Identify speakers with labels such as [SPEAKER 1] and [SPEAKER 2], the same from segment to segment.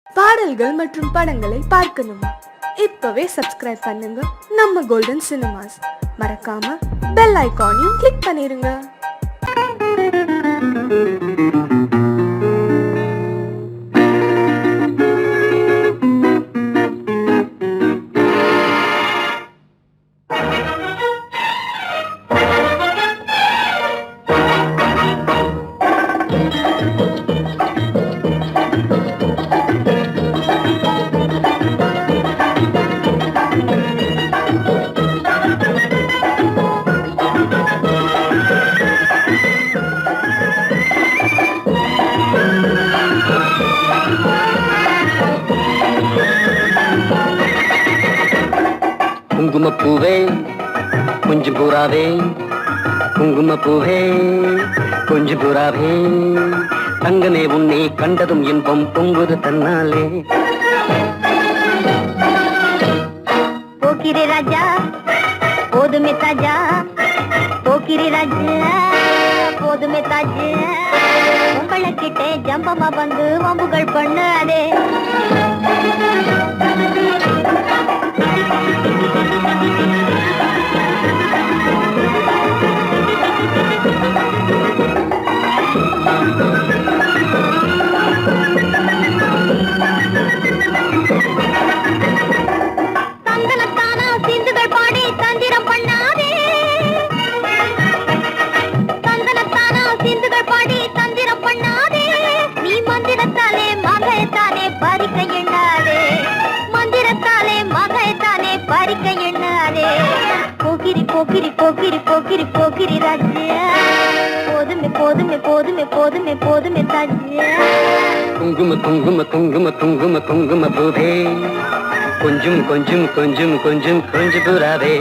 [SPEAKER 1] பாடல்கள் மற்றும் படங்களை பார்க்கணுமா? இப்பவே சப்ஸ்கிரைப் பண்ணுங்க நம்ம கோல்டன் சினிமாஸ். மறக்காம பெல் ஐகானையும் கிளிக் பண்ணிருங்க.
[SPEAKER 2] குங்குமப்பூவே கொஞ்சம் பூராவே, குங்குமப்பூவே கொஞ்சம் பூராவே, தங்கமே உன்னை கண்டதும் இன்பம் பொங்குது தன்னாலே.
[SPEAKER 3] போக்கிரி ராஜா போதுமே தாஜா, போக்கிரி ராஜா போதுமே தாஜா, உங்களை கிட்டே ஜம்பமா வந்து வம்புகள் பண்ணாதே. தந்தனத்தானா சிந்துகள் பாடி தந்திரம் பண்ணாதே, தந்தனத்தானா சிந்துகள் பாடி தந்திரம் பண்ணாதே, நீ மந்திரத்தாலே மகைத்தானே பறிக்க எண்ணாதே, மந்திரத்தாலே மகைத்தானே பறிக்க எண்ணாதே. போக்கிரி போக்கிரி போக்கிரி போக்கிரி போக்கிரி ராஜா, போதுமே போதுமே போதுமே போதுமே போதுமே தாஜா.
[SPEAKER 2] குங்கும குங்கும குங்கும குங்கும குங்கும பூவே கொஞ்சம் கொஞ்சம் கொஞ்சம் கொஞ்சம் கொஞ்சம் பூராவே,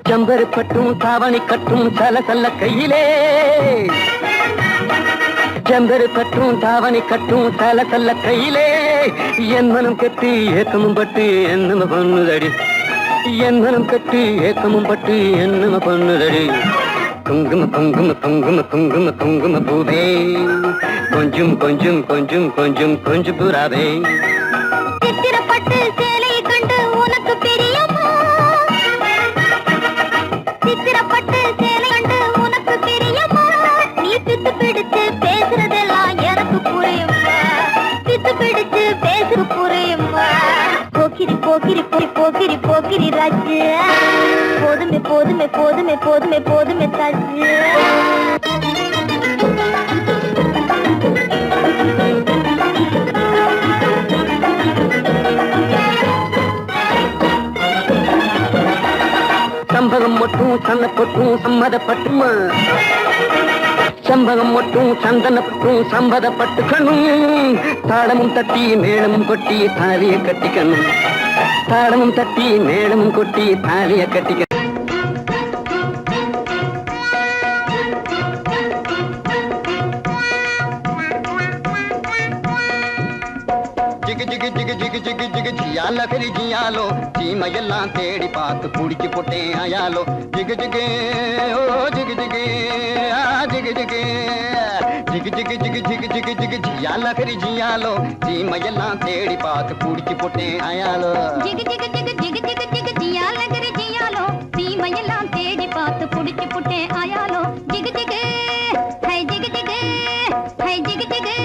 [SPEAKER 2] ஜம்பரு பட்டும் தாவணி கட்டும் சல சல்ல கையிலே, ஜம்பரு பட்டும் தாவணி கட்டும் சல சல்ல கையிலே, என் மனம் கட்டி ஏக்கமும் பட்டு என்னம பண்ணுதடி, என் மனம் கட்டி ஏக்கமும் பட்டு என்னம பண்ணுதடி. குங்கும குங்கும குங்கும குங்கும குங்கும பூவே கொஞ்சம் கொஞ்சம் கொஞ்சம் கொஞ்சம் கொஞ்சம் பூராவே.
[SPEAKER 3] சித்திரப்பட்டு சேலையை கண்டு உனக்கு பிரியமா, சித்திரப்பட்டு சேலை கண்டு உனக்கு பிரியமா, நீ பித்து பிடிச்சு பேசுறதெல்லாம் எனக்கு புரியுமா, பித்து பிடிச்சு பேசுற புரியுமா. போக்கிரி போக்கிரி போக்கிரி போக்கிரி ராஜா, போதுமே போதுமே போதுமே போதுமே போதுமே தாஜா.
[SPEAKER 2] சம்பகம் மட்டும் சன்னப்பட்டும் சம்மதப்பட்டுமா, சம்பகம் மட்டும் சந்தனப்பட்டும் சம்மதப்பட்டுக்கணும், தாளமும் தட்டி மேளமும் கொட்டி தாலிய கட்டிக்கணும், தாளமும் தட்டி மேளமும் கொட்டி தாலிய கட்டிக்கணும்.
[SPEAKER 4] ஜிகு ஜிகு ஜிகு ஜிகு ஜிகு ஜிகு ஜியால பெரி ஜியாலோ, சீமையெல்லாம் தேடி பார்த்து குடிச்சு போட்டேன் ஆயாலோ. ஜிகு ஜிகு ஓ ஜிகு ஜிகு ஆ ஜிகு ஜிகு ஜிகு ஜிகு ஜிகு ஜிகு ஜிகு ஜிகு ஜியால பெரி ஜியாலோ, சீமையெல்லாம் தேடி பார்த்து குடிச்சு போட்டேன் ஆயாலோ.
[SPEAKER 3] ஜிகு ஜிகு ஜிகு ஜிகு ஜிகு ஜிகு ஜியால கரி ஜியாலோ, சீமையெல்லாம் தேடி பார்த்து புடிச்சு புட்டே ஆயாலோ. ஜிகு ஜிகு ஹை ஜிகு ஜிகு ஹை ஜிகு ஜிகு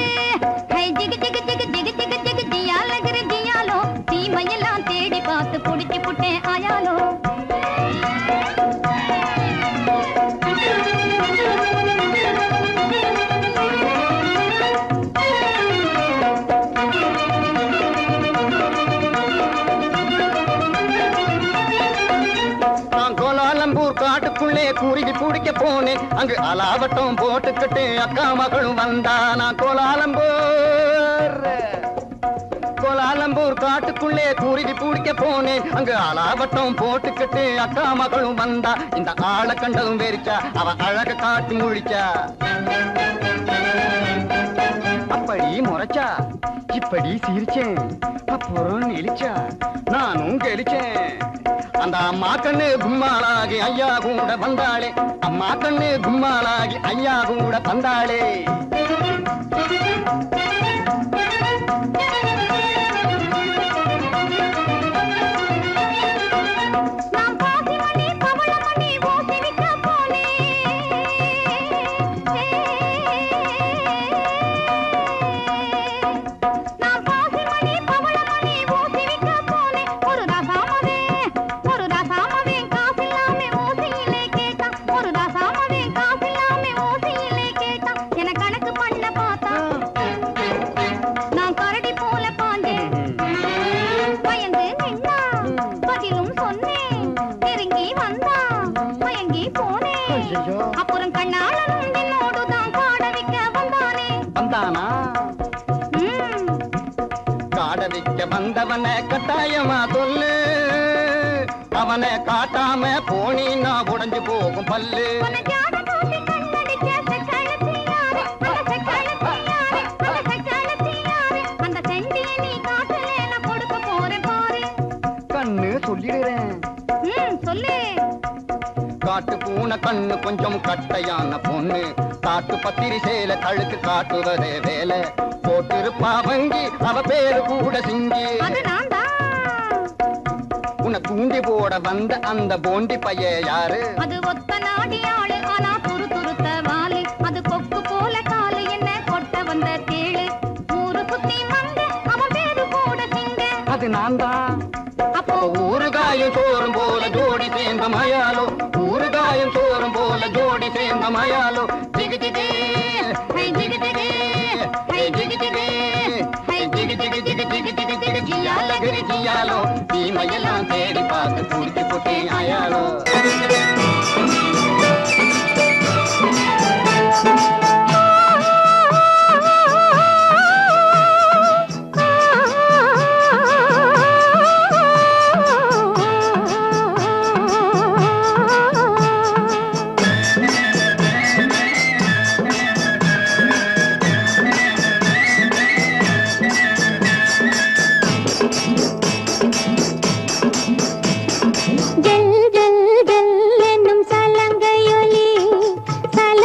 [SPEAKER 3] ஹை ஜிகு ஜிகு ஜிகு ஜிகு ஜிகு ஜிகு ஜியால கரி ஜியாலோ, சீமையெல்லாம் தேடி பார்த்து புடிச்சு புட்டே ஆயாலோ.
[SPEAKER 4] காட்டுக்குள்ளே குருவி பிடிக்க போனேன், அங்கு அலாவட்டம் போட்டுக்கிட்டு அக்கா மகளும் வந்தா. நான் கோலாலம்பூர் காட்டுக்குள்ளே குருவி பிடிக்க போனேன், அங்கு அலாவட்டம் போட்டுக்கிட்டு அக்கா மகளும் வந்தா. இந்த ஆளை கண்டதும் வெறிச்சா, அவ அழக காட்டி முழிச்சா, அப்படி முறைச்சா இப்படி சிரிச்சேன், அப்புறம் நெளிச்சா, நானும் கெளிச்சேன். அந்த அம்மா கண்ணு கும்மாளாகி ஐயா கூட வந்தாளே, அம்மா கண்ணு கும்மாளாகி ஐயா கூட வந்தாளே.
[SPEAKER 3] அப்புறம் கண்ணாளனும் என்னோடுதான் காட வைக்க வந்தானே.
[SPEAKER 4] வந்தானா? காட வைக்க வந்தவனை கட்டாயமா சொல்லு, அவனை காட்டாம போனீன்னா உடைஞ்சு போகும் பல்லு.
[SPEAKER 3] அந்த செண்டிய நீ காட்டுல நான் கொடுக்க போறேன் பாரு.
[SPEAKER 4] கண்ணு சொல்லிடுறேன்.
[SPEAKER 3] சொல்லு.
[SPEAKER 4] காட்டு பூனை கண்ணு கொஞ்சம் கட்டையான பொண்ணு, காட்டு பத்திரி சேல கழுக்கு காட்டுவதே வேலை. போட்டிருப்பா வங்கி அவ பேரு கூட சிங்கி. உன்னை தூண்டி போட வந்த அந்த போண்டி பைய யாரு?
[SPEAKER 3] அது ஒத்த நாடி ஆளு, ஆனா துரு துருத்த வாலு. அது கொக்கு போல காலு, என்ன கொட்ட வந்த கேளு. ஊரு குத்தி வந்த அவன் பேரு கூட சிங்க.
[SPEAKER 4] அது நான் தான். அப்போ ஊறுகாயும் சோறும் போல ஜோடி சேர்ந்த மயாலோ, ஊறுகாயும் சோறும் போல ஜோடி சேர்ந்த மயாலோ. ஜிகு ஜிகு ஹை ஜிகு ஜிகு ஹை ஜிகு ஜிகு ஹை ஜிகு ஜிகு ஜிகு ஜிகு ஜிகு ஜிகு ஜியாலோ கிரி ஜியாலோ. தீமையெல்லாம் தேடி பார்த்து பூச்சி புட்டி ஆயாலோ.
[SPEAKER 3] ஜல் ஜல் ஜல் என்னும் சலங்கையொலி, சல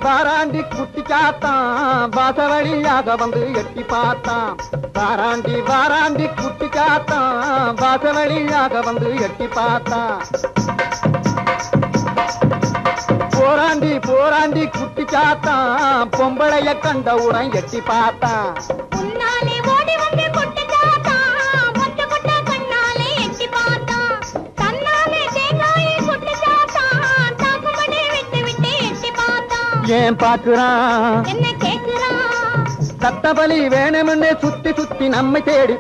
[SPEAKER 4] வாராண்டி குட்டி சாத்தான் வாசவழியாக வந்து எட்டி பார்த்தான். வாராண்டி குட்டி சாத்தான் வாசவழியாக வந்து எட்டி பார்த்தான். போராண்டி குட்டி சாத்தான் பொம்பளைய கண்டவுடன் எட்டி பார்த்தான். ஏன் பாக்குறான்
[SPEAKER 3] என்ன கேக்குறான்?
[SPEAKER 4] சத்தபலி வேணும்னு சுத்தி சுத்தி நம்மை தேடி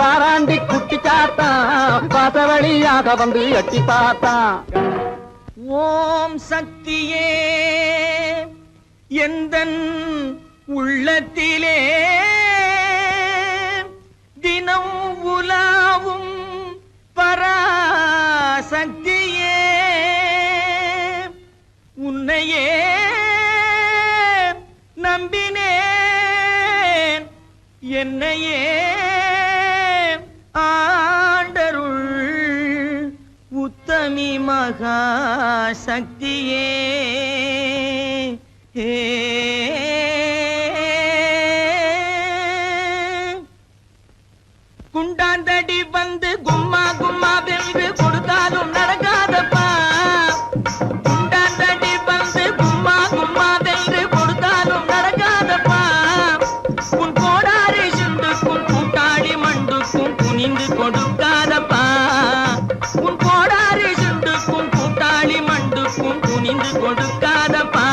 [SPEAKER 4] வாராண்டி குட்டி சாத்தான் வாசவழியாக வந்து எட்டி பார்த்தான்.
[SPEAKER 2] ஓம் சக்தியே எந்தன் உள்ளத்திலே தினம் உலாவும் பராசக்தியே உன்னையே நம்பினேன் என்னையே ஆண்டருள் உத்தமி மகா சக்தியே. குண்டாந்தடி வந்து கும்மா கும்மா வென்று கொடுத்தாலும் நடக்காதப்பா. குண்டாந்தடி வந்து கும்மா கும்மா வென்று கொடுத்தாலும் நடக்காதப்பா. உன் கோடாரி சுண்டுக்கும் கூட்டாளி மண்டுக்கும் குனிந்து கொடுக்காதப்பா. உன் கோடாரி சுண்டுக்கும் கூட்டாளி மண்டுக்கும் குனிந்து கொடுக்காதப்பா.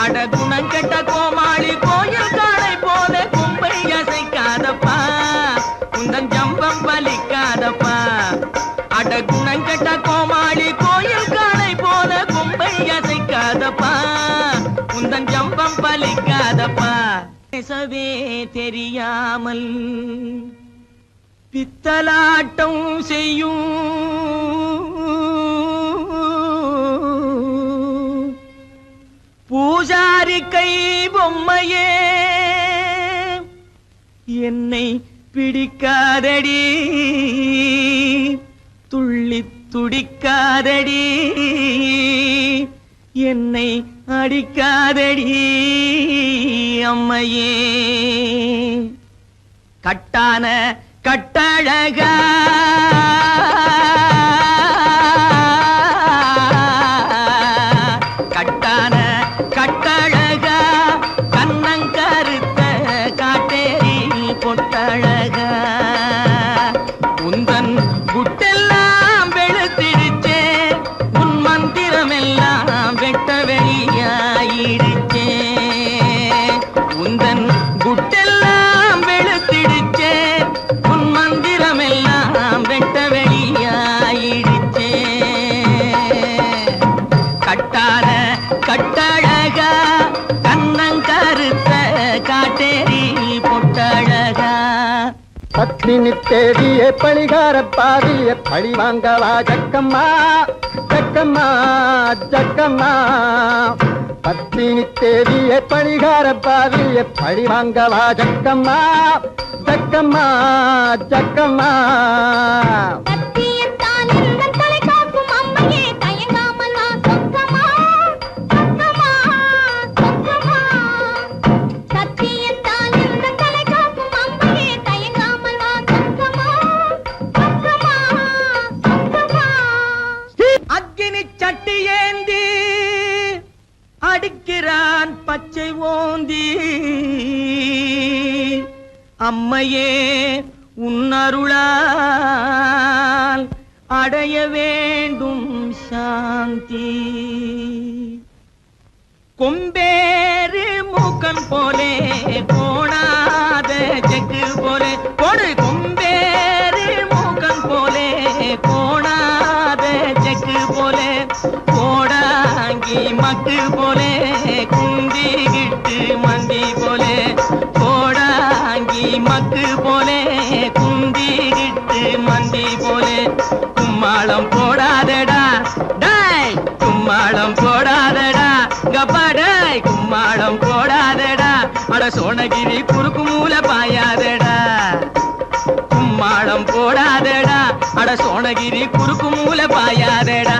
[SPEAKER 2] அட குணங்கெட்ட கோமாளி கோயில் காளை போல கும்பை அசைக்காதப்பா. உந்தன் ஜம்பம் பலிக்காதப்பா. அட குணங்கெட்ட கோமாளி கோயில் காளை போல கும்பை அசைக்காதப்பா. உந்தன் ஜம்பம் பலிக்காதப்பா. பேசவே தெரியாமல் பித்தலாட்டம் செய்யும் பூஜாரி கை பொம்மையே என்னை பிடிக்காதடி துள்ளி துடிக்காதடி என்னை அடிக்காதடி அம்மையே. கட்டான கட்டழகா கட்டான கட்டழகா கண்ணங்கருத்த காட்டேரி பொட்டழகா உந்தன் குட்டெல்லாம் வெளுத்திடுச்சே. உன் மந்திரமெல்லாம் வெட்ட வெளியாயிடுச்சே. உந்தன் குட்டெல்லாம் வெளுத்திடுச்சே. உன் மந்திரமெல்லாம் வெட்ட வெளியாயிடுச்சே. கட்டான கட்டழகா கண்ணங்கருத்த காட்டேரி பொட்டழகா.
[SPEAKER 4] பத்தினி தேடிய பழிகார பாதிய பழி வாங்கவா ஜக்கம்மா ஜக்கம்மா ஜக்கம்மா. பத்தினி தேடிய பழிகார பாதிய பழி வாங்கவா ஜக்கம்மா ஜக்கம்மா ஜக்கம்மா.
[SPEAKER 2] அக்கினி சட்டி ஏந்தி அடிக்கிறான் பச்சை ஓந்தி. அம்மையே உன்னருளால் அடைய வேண்டும் சாந்தி. கொம்பேறு மூக்கன் போலே கோணாத செக்கு போலே கொடு. கொம்பேறு மூக்கன் போலே கோணாத செக்கு போலே கோடாங்கி மக்கு போலே குந்திகிட்டு மந்தி போலே கோடாங்கி மக்கு போலே குந்திகிட்டு மந்தி போலே. கும்மாளம் போடாதடா டாய் கும்மாளம் போடாதடா கப்பாடாய் கும்மாளம் போடாதடா. அட சோனகிரி குறுக்கு மூல பாயாதடா. கும்மாளம் போடாதடா அட சோனகிரி குறுக்கு மூல பாயாதடா.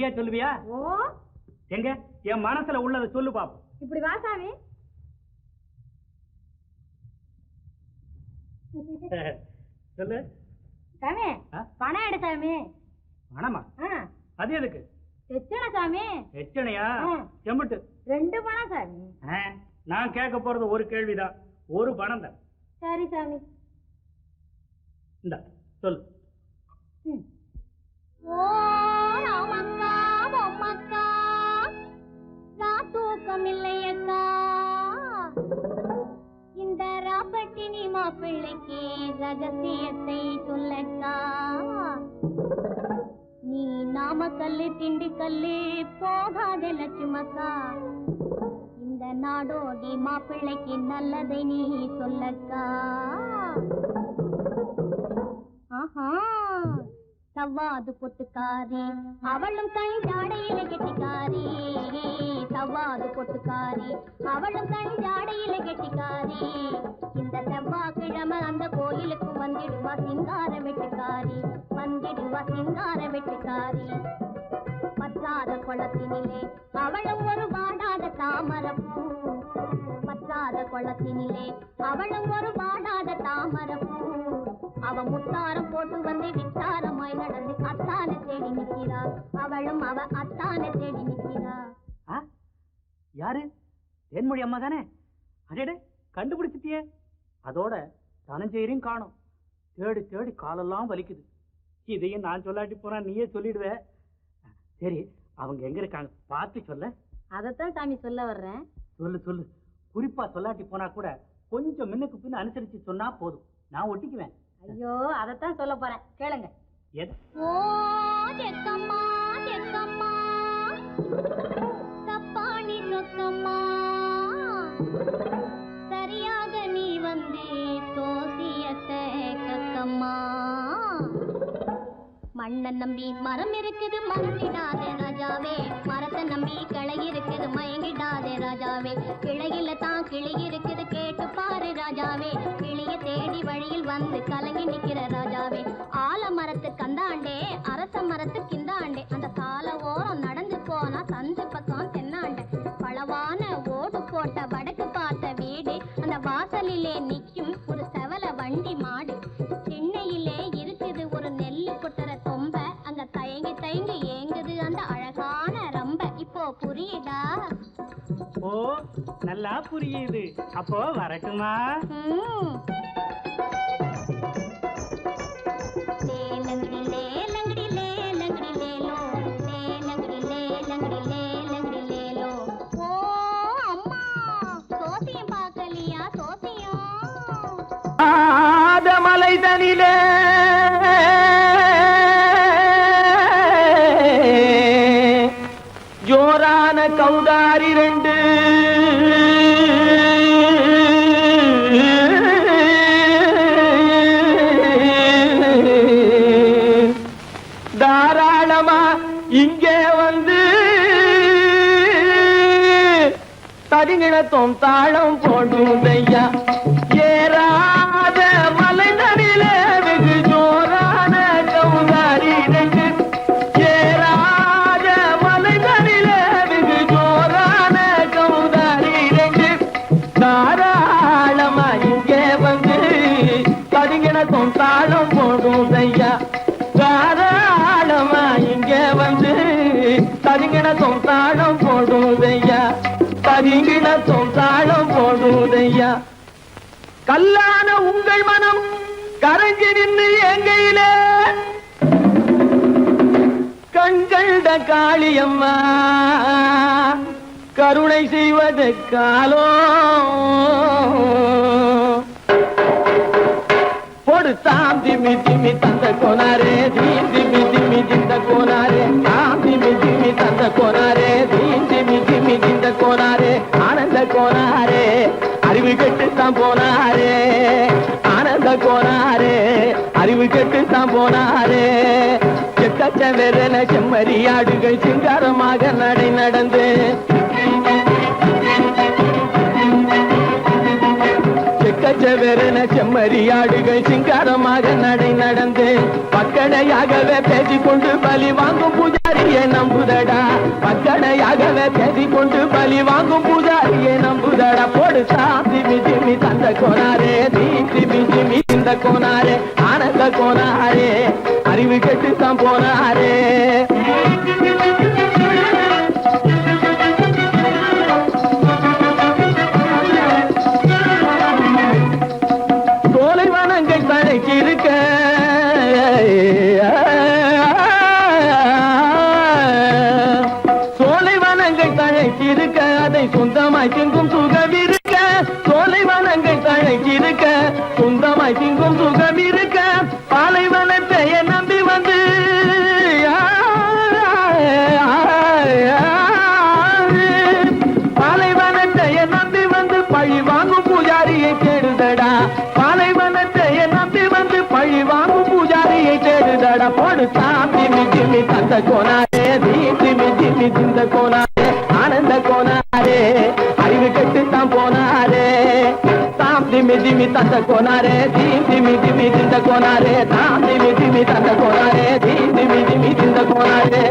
[SPEAKER 5] உண்மையா சொல்லுவியா?
[SPEAKER 6] ஓ
[SPEAKER 5] எங்க என் மனசுல உள்ளதை சொல்லு பாப்போம்.
[SPEAKER 6] இப்படி வா சாமி.
[SPEAKER 5] சொல்லு
[SPEAKER 6] சாமி பணம் எடு சாமி.
[SPEAKER 5] பணமா? அது எதுக்கு?
[SPEAKER 6] எத்தனை சாமி?
[SPEAKER 5] எத்தனையா? செம்பட்டு
[SPEAKER 6] 2 பணம் சாமி.
[SPEAKER 5] நான் கேட்க போறது ஒரு கேள்விதான். ஒரு பணம் தான்.
[SPEAKER 6] சரி சாமி.
[SPEAKER 5] இந்த சொல்லு.
[SPEAKER 3] ஓ ராமக்கா பொம்மக்கா தூக்கம் இல்லையக்கா இந்த ராப்பட்டினி மாப்பிள்ளைக்கு ரகசியத்தை சொல்லக்கா நீ நாமக்கல்லு திண்டுக்கல்லு போகாத லட்சுமக்கா இந்த நாடோடி மாப்பிள்ளைக்கு நல்லதை நீ சொல்லக்கா ஆஹா சவ்வாது பொட்டுக்காரி அவளும் கண் ஜாடையில கெட்டிக்காரி சவ்வாது பொட்டுக்காரி அவளும் கண் ஜாடையில கெட்டிக்காரி இந்த செவ்வாய்க்கிழமை அந்த கோயிலுக்கு வந்திடுவா சிங்கார வெட்டுக்காரி வந்திடுவா சிங்கார வெட்டுக்காரி பற்றாத குளத்தினிலே அவளும் ஒரு வாடாத தாமரப்பூ பற்றாத குளத்தினிலே அவளும் ஒரு வாடாத தாமரப்பூ அவ முத்தாரம் போட்டு வந்து வித்தாரமாய் நடந்து அத்தானை தேடி நிற்கிறா அவளும் அவ அத்தானை தேடி நிற்கிறா.
[SPEAKER 5] யாரு? தேன்மொழி அம்மா தானே? அடே கண்டுபிடிச்சிட்டியே. அதோட தனஞ்செயரையும் காணும். தேடி தேடி காலெல்லாம் வலிக்குது. இதையும் நான் சொல்லாட்டி போனா நீயே சொல்லிடுவே. சரி அவங்க எங்க இருக்காங்க பார்த்து சொல்ல.
[SPEAKER 6] அதத்தான் சாமி சொல்ல வர்றேன்.
[SPEAKER 5] சொல்லு சொல்லு. குறிப்பா சொல்லாட்டி போனா கூட கொஞ்சம் முன்னுக்கு பின்ன அனுசரிச்சு சொன்னா போதும், நான் ஒட்டிக்குவேன்.
[SPEAKER 6] ஐயோ அதத்தான் சொல்ல போறேன், கேளுங்க.
[SPEAKER 3] ஓ தெக்கம்மா தெக்கம்மா தப்பாணி சொக்கம்மா சரியாக நீ வந்து தோசியத்தை கக்கம்மா மண்ணை நம்பி மரம் இருக்குது மறந்திடாதே ராஜாவே மரத்தை நம்பி கிளை இருக்குது மயங்கிடாதே ராஜாவே கிளையில தான் கிளி இருக்குது கேட்டு பாரு ராஜாவே கிளிய தேடி வழியில் வந்து கலங்கி நிக்கிற ராஜாவே ஆல மரத்து கந்தாண்டே அரச மரத்து கிந்தாண்டே அந்த சால ஓரம் நடந்து போனா சந்து பக்கம் தென்னாண்டே பளவான ஓடு போட்ட வடக்கு பார்த்த வீடு அந்த வாசலிலே நிக்கும் ஒரு செவல வண்டி மாடு சென்னையிலே இருக்குது ஒரு நெல்லு கொட்டுற தொம்ப அங்க தயங்கி தயங்கி ஏங்குது அந்த அழகான ரம்ப இப்போ புரியுதா?
[SPEAKER 5] ஓ நல்லா புரியுது. அப்போ வரட்டுமா?
[SPEAKER 3] லேலங்கடி லேலங்கடி லேலங்கடி லேலோ லேலங்கடி லேலங்கடி லேலங்கடி லேலோ. ஓ அம்மா சோசியம் பார்க்கலையா சோசியம்?
[SPEAKER 2] மலைதனிலே ஜோரான கௌதாரி 2 தாராளமா இங்கே வந்து தடிங்கிணத்தும் தாளம் போடுதையா ஏறாத மலைதனிலே வெகு ஜோரான கௌதாரி 2 ஏறாத மலைதனிலே வெகு ஜோரான கௌதாரி 2 தாராளமா இங்கே வந்து தடிங்கிணத்தும் தாளம் போடுதையா தாராளமா இங்கே வந்து தடிங்கிணத்தும் தாளம் போடுதையா தடிங்கிணத்தும் தாளம் போடுதையா. கல்லான உங்கள் மனம் கரைஞ்சி நின்று எங்கையிலே கண்கண்ட காளியம்மா கருணை செய்வது காலோ பொடு தாம் திமி திமி தந்த கோனாரே தீம் திமி திமி திந்த கோனாரே தாம் திமி திமி தந்த கோனாரே தீம் திமி திமி திந்த கோனாரே ஆனந்த கோனாரே அறிவு கெட்டுத்தான் போனாரே ஆனந்த கோனாரே அறிவு கெட்டுத்தான் போனாரே செக்கச்ச வெறன செம்மறியாடுகள் சிங்காரமாக நடை நடந்து செக்க செக்கச்செவரென செம்மறியாடுகள் சிங்காரமாக நடை நடந்து பக்கடையாகவே பேசிக்கொண்டு பலி வாங்கும் பூஜாரியை நம்புதடா. பக்கடையாகவே பேசிக்கொண்டு பலி வாங்கும் பூஜாரியை நம்புதடா. போடு சாமி ஜிமி தந்த கோனாரே, தீமி ஜிமி இந்த கோனாரே, ஆனந்த கோனாரே, அறிவு கெட்டுத்தான் போனாரே. இருக்க சோலைவனங்கள் தழைச்சிருக்க அதை சொந்தமாய் திங்கும் சுகம் இருக்க. சோலைவனங்கள் தழைச்சிருக்க சொந்தமாய் திங்கும் சுகம் இருக்க. பாலைவனத்தை நம்பி வந்து பாலைவனத்தை நம்பி வந்து பழி வாங்கும் பூஜாரியை தேடுதடா. பாலைவனத்தை நம்பி வந்து பழி வாங்கும் பூஜாரியை தேடுதடா. போடு சாமி ஜிமி தந்த கோனாரே, தீமி ஜிமி இந்த கோனாரே, ஆனந்த கோனாரே, அறிவு கெட்டுத்தான் போனாரே. சாமி ஜிமி தந்த கோனாரே, தீமி ஜிமி இந்த கோனாரே, சாமி ஜிமி தந்த கோனாரே, தீமி ஜிமி இந்த கோனாரே.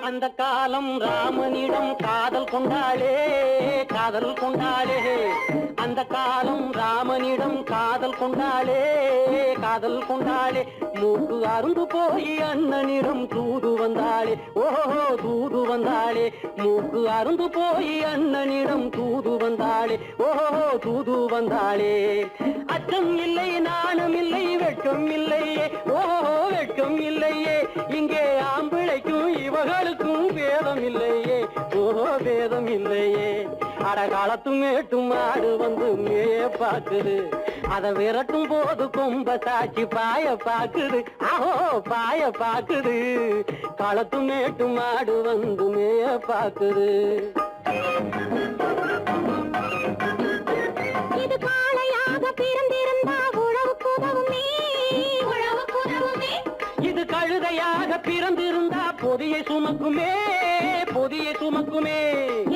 [SPEAKER 2] அந்த காலம் ராமனிடம் காதல் கொண்டாளே, காதல் கொண்டாளே. அந்த காலம் ராமனிடம் காதல் கொண்டாளே, காதல் கொண்டாளே. மூக்கு அருந்து போய் அண்ணனிடம் தூது வந்தாளே, ஓஹோ தூது வந்தாளே. மூக்கு அருந்து போய் அண்ணனிடம் தூது வந்தாளே, ஓஹோ தூது வந்தாளே. அச்சம் இல்லை, நாணம் இல்லை, வெட்கம் இல்லையே, ஓஹோ வெட்கம் இல்லையே. இங்கே ஆம்பிளைக்கும் இவர்களுக்கும் வேதம் இல்லையே, ஓஹோ வேதம் இல்லையே. அடகாலத்தும் மேட்டும் மாடு வந்து மேய பாக்குது, அதை விரட்டும் போது கொம்ப சாட்சி பாய பாக்குது, ஆஹோ பாய பாக்குது. களத்தும் மேட்டும் மாடு வந்து மேய பாக்குது.
[SPEAKER 3] இது காளையாக பிறந்திருந்தா உழவுக்கு உதவுமே, உழவுக்கு உதவுமே.
[SPEAKER 2] இது கழுதையாக பிறந்திருந்தா பொதியை சுமக்குமே, பொதியை சுமக்குமே.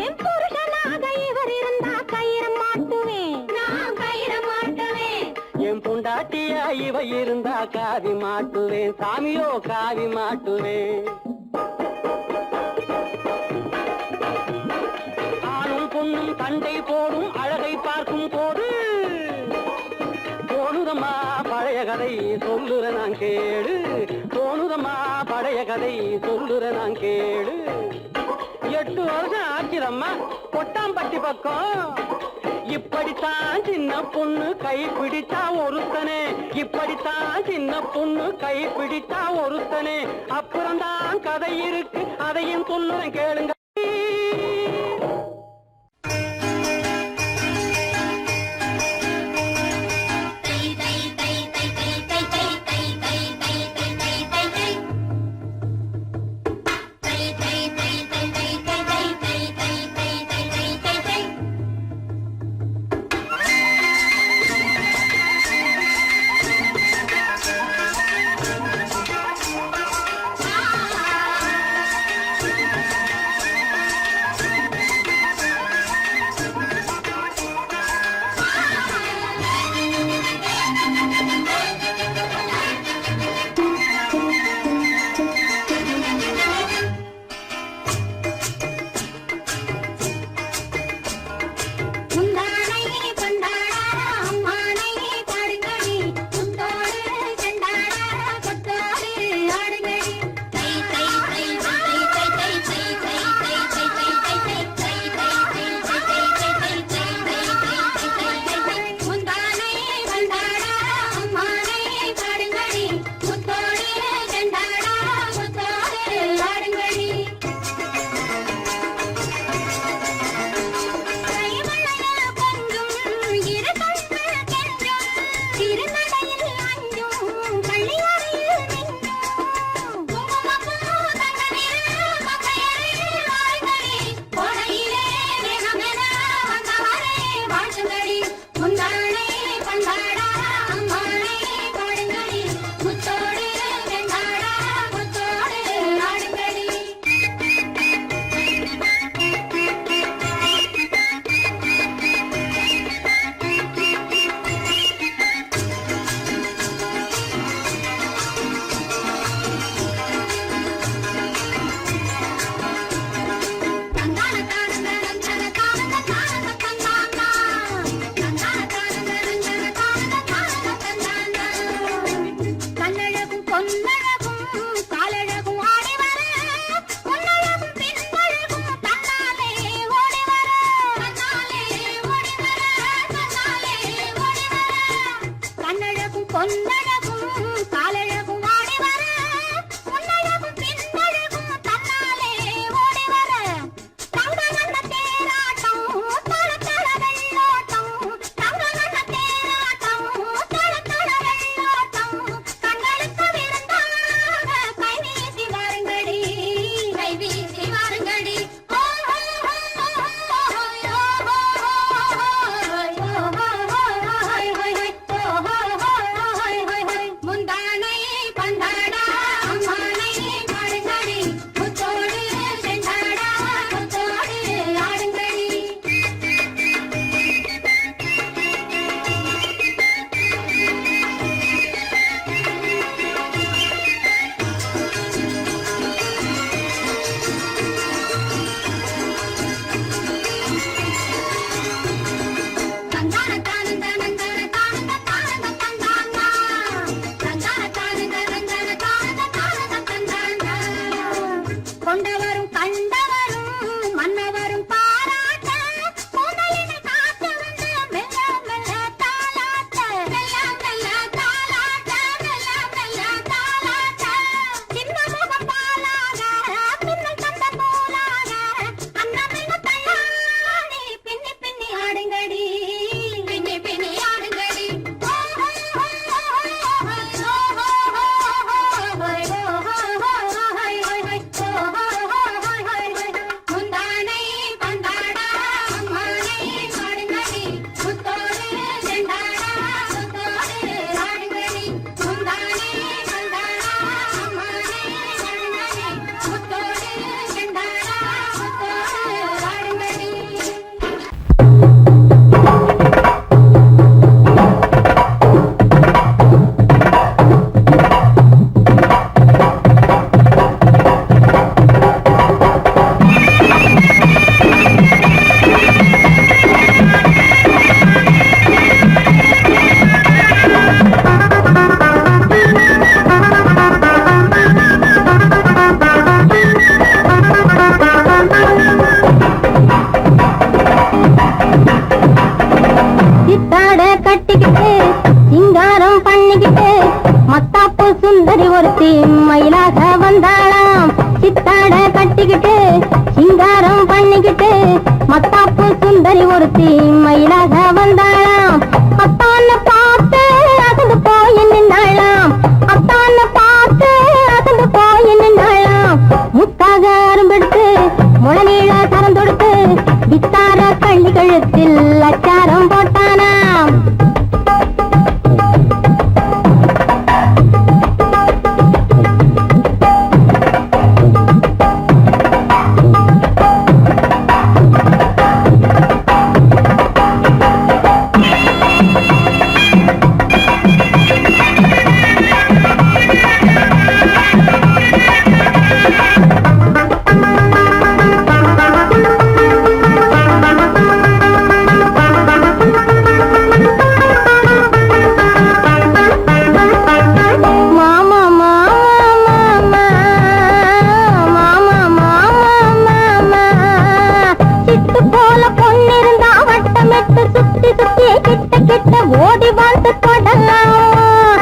[SPEAKER 3] என் புருஷனாக இவர் இருந்தா கயிறம் மாட்டுவேன், நான் கயிறம் மாட்டுவேன்.
[SPEAKER 2] என் பொண்டாட்டியா இவ இருந்தா காவி மாட்டுவேன், சாமியோ காவி மாட்டுவேன். ஆணும் பொண்ணும் சண்டை போடும் அழகை பார்க்கும் சொல்லுற நான் கேளு. 8 வருஷம் ஆச்சுதம்மா கொட்டாம்பட்டி பக்கம். இப்படித்தான் சின்ன பொண்ணு கை பிடிச்சா ஒருத்தனே, இப்படித்தான் சின்ன பொண்ணு கை பிடிச்சா ஒருத்தனே. அப்புறம்தான் கதை இருக்கு, அதையும் சொல்லுறேன் கேளுங்க.
[SPEAKER 3] ஒருத்தி மயிலாக வந்தாளாம். சித்தாட கட்டிக்கிட்டு சிங்காரம் பண்ணிக்கிட்டு மத்தாப்பு சுந்தரி ஒருத்தி மயிலாக வந்தாளாம். அத்தான பார்த்து அசந்து போய் நின்னாளாம். அத்தான பார்த்து அசந்து போய் நின்னாளாம். முத்தாக அரும்பெடுத்து முளநீள சரம் தொடுத்து வித்தார கள்ளி கழுத்தில் அச்சாரம் போட்டானாம். ஓடி வந்து தொடலாம்.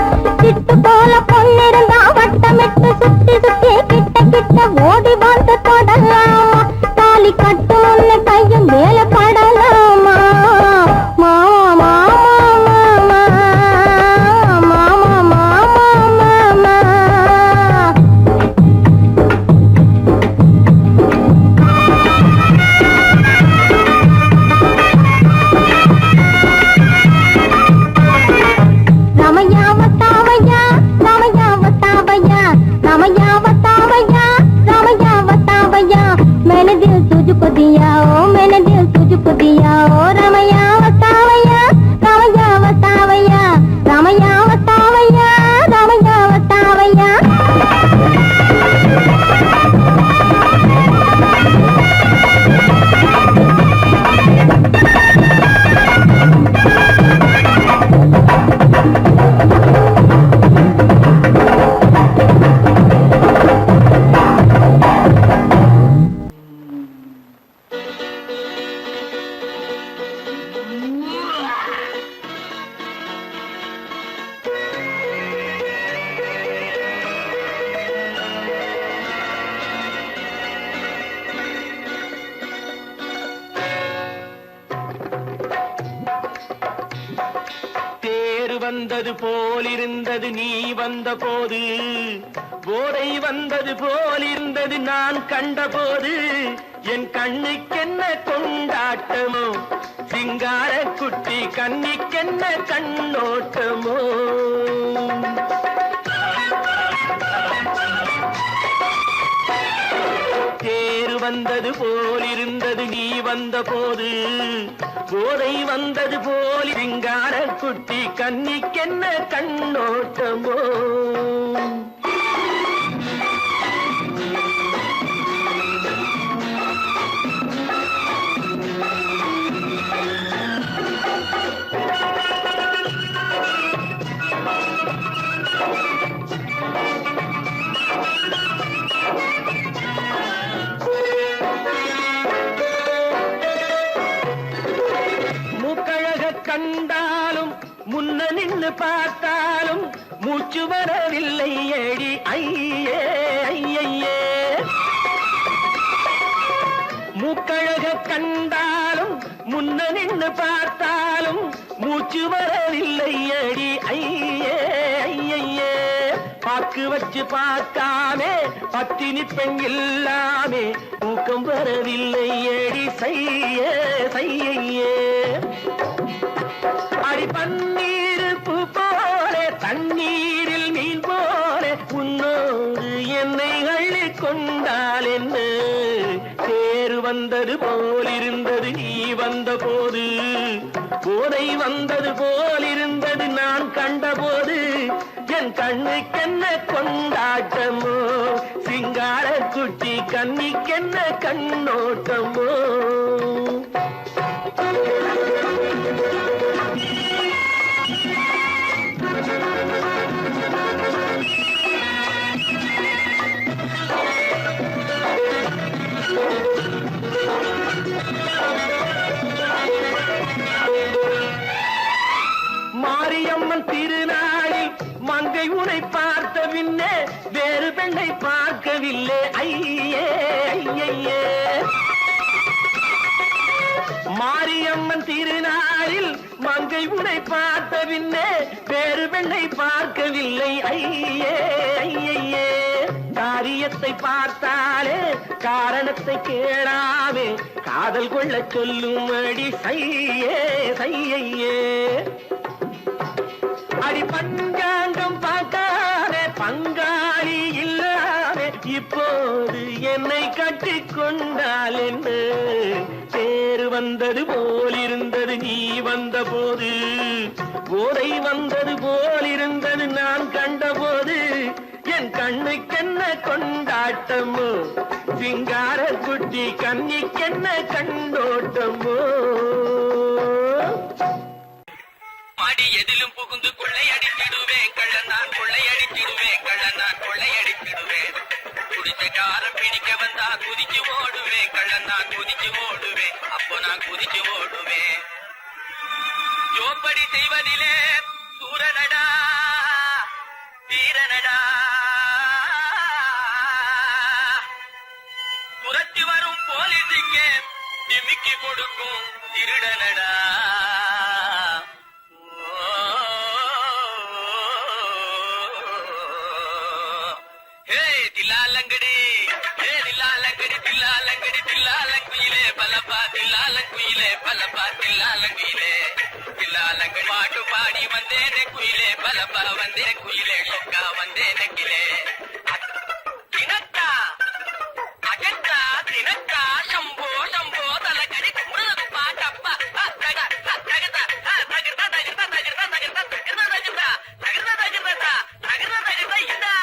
[SPEAKER 3] சிட்டு போல பொண்ணிருந்தா வட்டமிட்டு சுத்தி சுத்தி கிட்ட கிட்ட ஓடி வந்து தொடலாம். தாலி கட்டு முன்ன கையும் மேல படலாமா. மாமா மாமா மாமா மாமா மாமா. मैंने दिल तुझको दिया ओ मैंने दिल तुझको दिया ओ रमैया वतावैया रमैया वतावैया रमैया वतावैया रमैया वतावैया.
[SPEAKER 2] வந்தது போலிருந்தது நீ வந்த போது, போதை வந்தது போலிருந்தது நான் கண்டபோது, என் கண்ணுக்கென்ன கொண்டாட்டமோ, சிங்கார குட்டி கண்ணிக்கென்ன கண்ணோட்டமோ. தேர் வந்தது போலிருந்தது நீ வந்த போது, போதை வந்தது போல் சிங்கார குட்டி கண்ணிக்கென்ன கண்ணோட்டமோ. கண்டாலும் முன்ன நின்று பார்த்தாலும் மூச்சு வரவில்லை ஏடி ஐயே ஐயே. மூக்கழக கண்டாலும் முன்ன நின்று பார்த்தாலும் மூச்சு வரவில்லை ஏடி ஐயே ஐயே. பாக்கு வச்சு பார்க்காமே பத்தினி பெண் இல்லாமே தூக்கம் வரவில்லை ஏடி செய்ய செய்யே. அடி பன்னீர் பூ போல தண்ணீரில் மீன் போல உன்னோடு என்னை அள்ளி கொண்டால் என்ன. தேர் வந்தது போலிருந்தது நீ வந்த போது, போதை வந்தது போலிருந்தது நான் கண்டபோது, என் கண்ணுக்கென்ன கொண்டாட்டமோ, சிங்கார குட்டி கண்ணிக்கென்ன கண்ணோட்டமோ. மாரியம்மன் திருநாளில் மங்கை உனை பார்த்த பின்னே உன்னை பார்க்கவில்லை ஐயே ஐயே. மாரியம்மன் திருநாளில் மங்கை உன்னை பார்த்த பின்னே வேறு பெண்ணை பார்க்கவில்லை ஐயே ஐயே. காரியத்தை பார்த்தாலே காரணத்தை கேளாமே காதல் கொள்ள சொல்லும்படி சையே சையே. அடி பஞ்சாங்கம் பார்க்காதே பங்காளி இல்லாமே இப்போது என்னை கட்டிக்கொண்டால் என்ன பேரு வந்தது போலிருந்தது நீ வந்த போது போதை வந்தது போலிருந்தது நான் கண்டபோது என் கண்ணுக்கென்ன கொண்டாட்டமோ சிங்கார குட்டி கண்ணிக்கென்ன கண்டோட்டமோ. மாடி எதிலும் புகுந்து கொள்ளையடித்திடுவேன் கள்ளன் நான் கொள்ளையடித்திடுவேன் கள்ளன் நான் கொள்ளையடித்திடுவேன். குடிச்ச காரம் பிடிக்க வந்தா குதிச்சு ஓடுவேன் கள்ளன் நான் குதிச்சு ஓடுவேன் அப்போ நான் குதிச்சு ஓடுவேன். ஜோப்படி செய்வதிலே சூரனடா வீரனடா புரட்சி வரும் போலீஸுக்கு திமிக்கி கொடுக்கும் திருடனடா. தில்லாலங்கடி தில்லாலங்கடி தில்லாலங்கடி தில்லாலங்குயிலே பலப்பா தில்லாலங்குயிலே பலப்பா தில்லாலங்குயிலே தில்லாலங்கடி பாட்டு பாடி வந்தேனே குயிலே பலப்பா வந்தே குயிலே சொக்கா வந்தே நக்கிலே. தினக்கா அகத்தா தினக்கா சம்போ சம்போ தலக்கடி முழுது பாட்டப்பா தகதா தகதா தகதா தகதா தகதா தகதா தகதா தகதா தகதா தகதா தகதா தகதா இதா.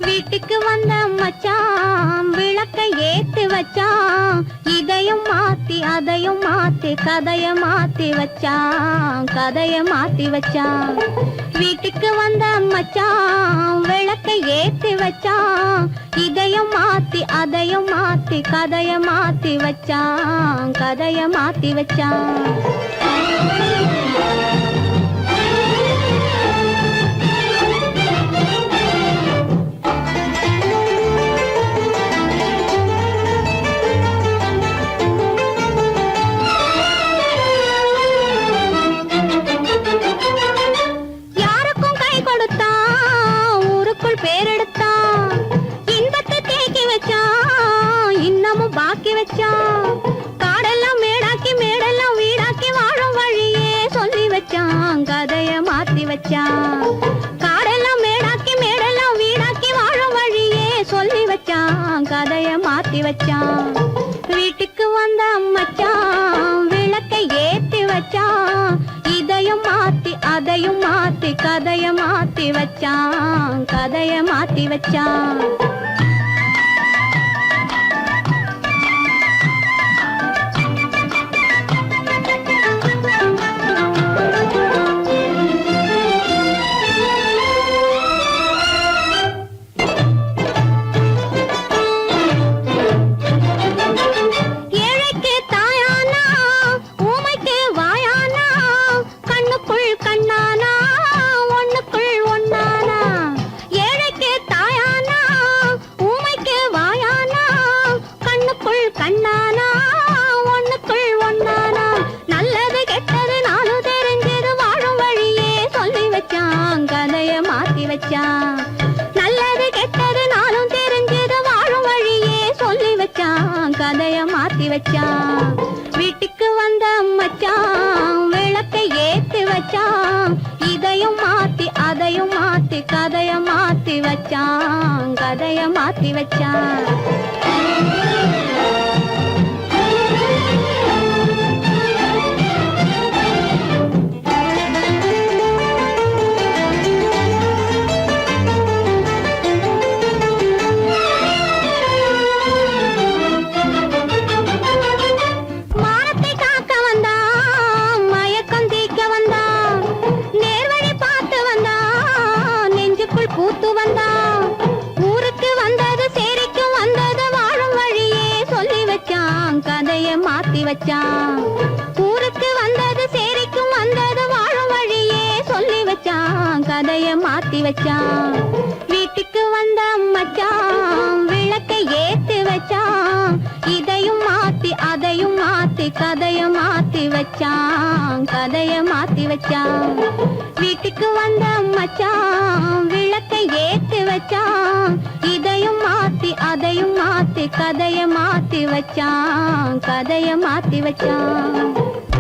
[SPEAKER 3] வீட்டுக்கு வந்த மச்சான் விளக்கை ஏத்தி வச்சான் இதையும் மாத்தி அதையும் மாத்தி கதைய மாத்தி வச்சான் கதைய மாத்தி வச்சான். வீட்டுக்கு வந்த மச்சான் விளக்கை ஏத்தி வச்சான் இதையும் மாத்தி அதையும் மாத்தி கதைய மாத்தி வச்சான் கதைய மாத்தி வச்சான். யாருக்கும் கை கொடுத்தான் ஊருக்குள் பேரெடுத்தான் இன்பத்தை தேக்கி வச்சான் இன்னமும் பாக்கி வச்சான். காடெல்லாம் மேடாக்கி மேடெல்லாம் வீடாக்கி வாழும் வழியே சொல்லி வச்சான் கதைய மாத்தி வச்சான். காடெல்லாம் மேடாக்கி மேடெல்லாம் வீடாக்கி வாழும் வழியே சொல்லி வச்சான் கதைய மாத்தி வச்சான். வீட்டுக்கு வந்த மச்சான் விளக்கை ஏத்தி வச்சான் இதையும் மாத்தி அதையும் மாத்தி கதைய மாத்தி வச்சான் கதைய மாத்தி வச்சான். ஏழைக்கு தாயானா ஊமைக்கு வாயானா கண்ணுக்குள் கண்ணானா ஒண்ணுக்குள் ஒண்ணானா. ஏழைக்கு தாயானா ஊமைக்கு வாயானா கண்ணுக்குள் கண்ணானா ஒண்ணுக்குள் ஒண்ணானா. நல்லது கெட்டது நானும் தெரிஞ்சது வாழும் வழியே சொல்லி வச்சான் கதைய மாத்தி வச்சான். நல்லது கெட்டது நானும் தெரிஞ்சது வாழும் வழியே சொல்லி வச்சான் கதைய மாத்தி வச்சான். வீட்டுக்கு வந்த மச்சான் விளக்கை ஏத்தி வச்சான் இதையும் மாத்தி அதையும் மாத்தி கதைய மாத்தி வச்சான் கதைய மாத்தி வச்சான். கதைய மாத்தி வச்சான். வீட்டுக்கு வந்த மச்சான் விளக்கை ஏத்தி வச்சான். இதையும் மாத்தி அதையும் மாத்தி கதைய மாத்தி வச்சான். கதைய மாத்தி வச்சான். வீட்டுக்கு வந்த மச்சான் விளக்கை ஏத்தி வச்சான். இதையும் மாத்தி அதையும் மாத்தி கதைய மாத்தி வச்சான். கதைய மாத்தி வச்சான்.